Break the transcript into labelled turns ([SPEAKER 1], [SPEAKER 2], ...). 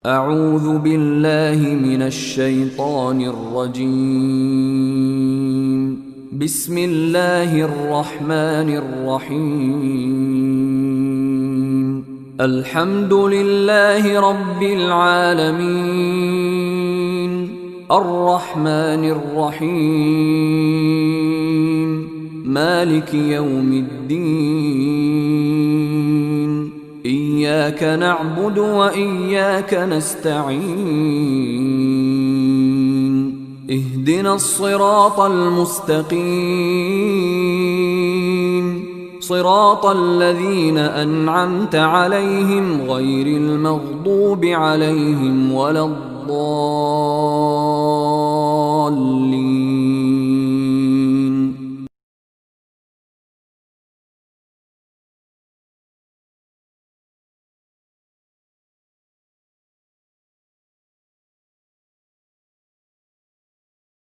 [SPEAKER 1] أعوذ بالله من الشيطان الرجيم. بسم الله الرحمن الرحيم. الحمد لله رب العالمين، الرحمن الرحيم، مالك يوم الدين. إياك نعبد وإياك نستعين. اهدنا الصراط المستقيم، صراط الذين أنعمت عليهم غير المغضوب عليهم ولا الضالين.